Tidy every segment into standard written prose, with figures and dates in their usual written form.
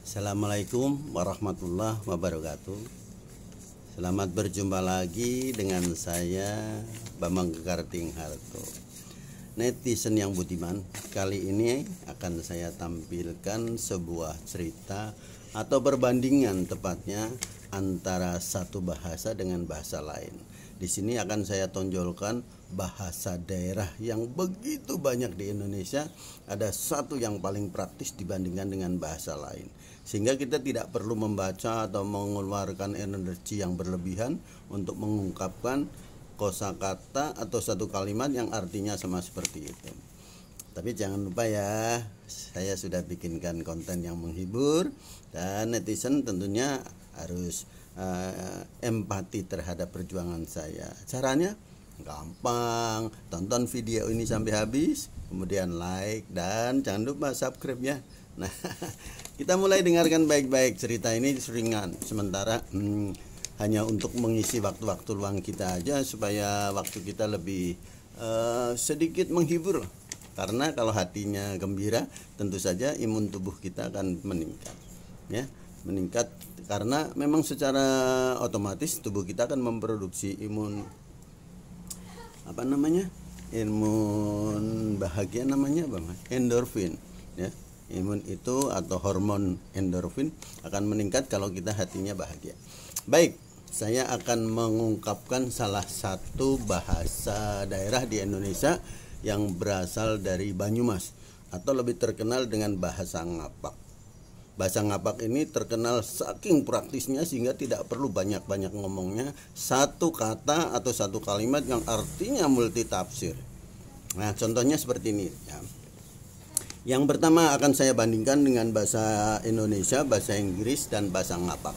Assalamualaikum warahmatullahi wabarakatuh. Selamat berjumpa lagi dengan saya Bambang Gekarting Harto, netizen yang budiman. Kali ini akan saya tampilkan sebuah cerita atau perbandingan tepatnya antara satu bahasa dengan bahasa lain. Di sini akan saya tonjolkan bahasa daerah yang begitu banyak di Indonesia. Ada satu yang paling praktis dibandingkan dengan bahasa lain, sehingga kita tidak perlu membaca atau mengeluarkan energi yang berlebihan untuk mengungkapkan kosakata atau satu kalimat yang artinya sama seperti itu. Tapi jangan lupa ya, saya sudah bikinkan konten yang menghibur, dan netizen tentunya harus empati terhadap perjuangan saya. Caranya gampang, tonton video ini sampai habis, kemudian like, dan jangan lupa subscribe ya. Nah, kita mulai dengarkan baik-baik. Cerita ini ringan sementara, hanya untuk mengisi waktu-waktu luang kita aja, supaya waktu kita lebih sedikit menghibur. Karena kalau hatinya gembira, tentu saja imun tubuh kita akan meningkat, ya, meningkat. Karena memang secara otomatis tubuh kita akan memproduksi imun bahagia, namanya Bang, endorfin, ya. Imun itu atau hormon endorfin akan meningkat kalau kita hatinya bahagia. Baik, saya akan mengungkapkan salah satu bahasa daerah di Indonesia yang berasal dari Banyumas, atau lebih terkenal dengan bahasa Ngapak. Bahasa Ngapak ini terkenal saking praktisnya sehingga tidak perlu banyak-banyak ngomongnya, satu kata atau satu kalimat yang artinya multitafsir. Nah, contohnya seperti ini ya. Yang pertama akan saya bandingkan dengan bahasa Indonesia, bahasa Inggris, dan bahasa Ngapak.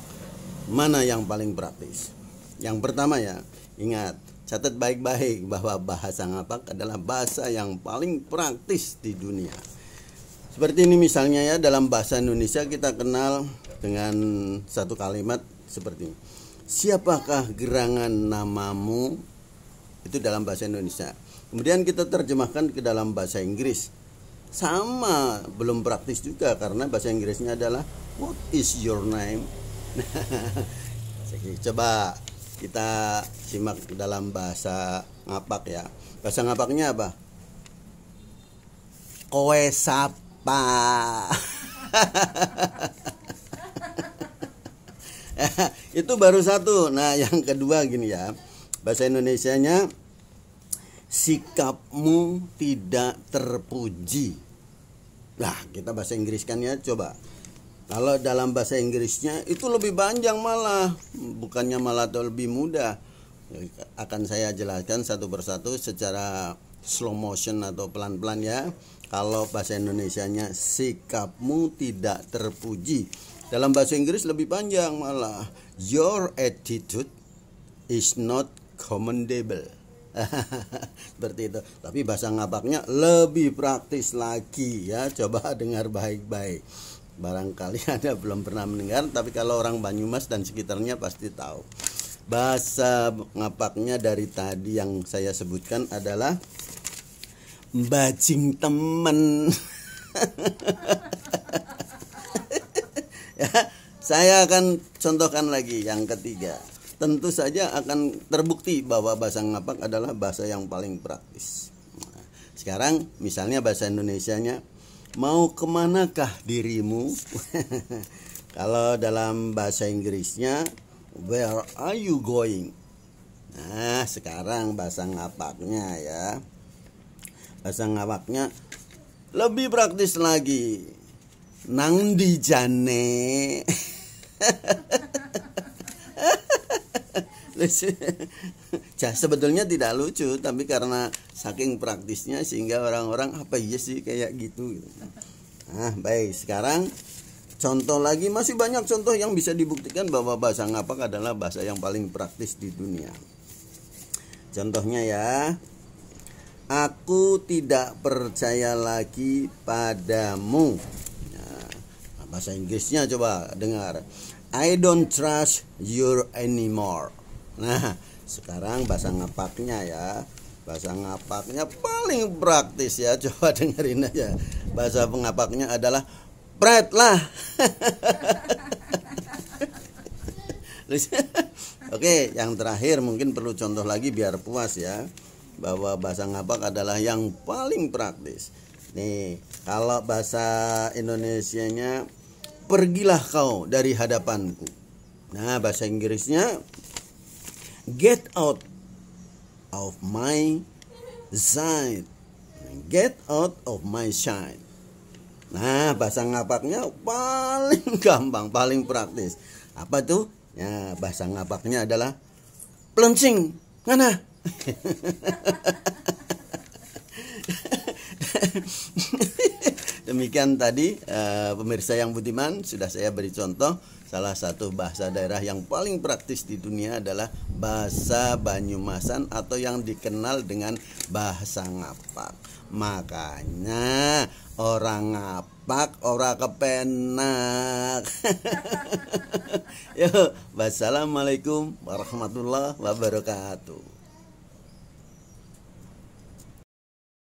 Mana yang paling praktis? Yang pertama ya, ingat, catat baik-baik bahwa bahasa Ngapak adalah bahasa yang paling praktis di dunia. Seperti ini misalnya ya, dalam bahasa Indonesia kita kenal dengan satu kalimat seperti ini. Siapakah gerangan namamu? Itu dalam bahasa Indonesia. Kemudian kita terjemahkan ke dalam bahasa Inggris. Sama, belum praktis juga karena bahasa Inggrisnya adalah what is your name? Coba kita simak dalam bahasa Ngapak ya. Bahasa Ngapaknya apa? Kowe sapa. Itu baru satu. Nah, yang kedua gini ya, bahasa Indonesianya sikapmu tidak terpuji. Nah, kita bahasa Inggriskan ya, coba. Kalau dalam bahasa Inggrisnya itu lebih panjang malah, bukannya malah lebih mudah. Akan saya jelaskan satu persatu secara slow motion atau pelan-pelan ya. Kalau bahasa Indonesianya sikapmu tidak terpuji, dalam bahasa Inggris lebih panjang malah, your attitude is not commendable. Seperti itu. Tapi bahasa Ngapaknya lebih praktis lagi ya. Coba dengar baik-baik. Barangkali Anda belum pernah mendengar, tapi kalau orang Banyumas dan sekitarnya pasti tahu. Bahasa Ngapaknya dari tadi yang saya sebutkan adalah bajing temen. Ya, saya akan contohkan lagi yang ketiga. Tentu saja akan terbukti bahwa bahasa Ngapak adalah bahasa yang paling praktis. Nah, sekarang misalnya bahasa Indonesianya, mau kemanakah dirimu? Kalau dalam bahasa Inggrisnya, where are you going? Nah, sekarang bahasa Ngapaknya ya. Bahasa Ngapaknya lebih praktis lagi. Nang di jane. Sebetulnya tidak lucu, tapi karena saking praktisnya sehingga orang-orang apa iya sih kayak gitu. Nah, baik, sekarang contoh lagi, masih banyak contoh yang bisa dibuktikan bahwa bahasa Ngapak adalah bahasa yang paling praktis di dunia. Contohnya ya, aku tidak percaya lagi padamu. Nah, bahasa Inggrisnya coba dengar. I don't trust you anymore. Nah, sekarang bahasa Ngapaknya ya. Bahasa Ngapaknya paling praktis ya. Coba dengerin aja. Bahasa Ngapaknya adalah Pret lah. Oke, yang terakhir mungkin perlu contoh lagi biar puas ya, bahwa bahasa ngapak adalah yang paling praktis. Nih, kalau bahasa Indonesianya pergilah kau dari hadapanku. Nah, bahasa Inggrisnya get out of my sight. Get out of my sight. Nah, bahasa ngapaknya paling gampang, paling praktis. Apa tuh? Ya, bahasa ngapaknya adalah plencing. Mana? Demikian tadi pemirsa yang budiman, sudah saya beri contoh. Salah satu bahasa daerah yang paling praktis di dunia adalah bahasa Banyumasan atau yang dikenal dengan bahasa ngapak. Makanya orang ngapak ora kepenak. Yo, wassalamualaikum warahmatullahi wabarakatuh.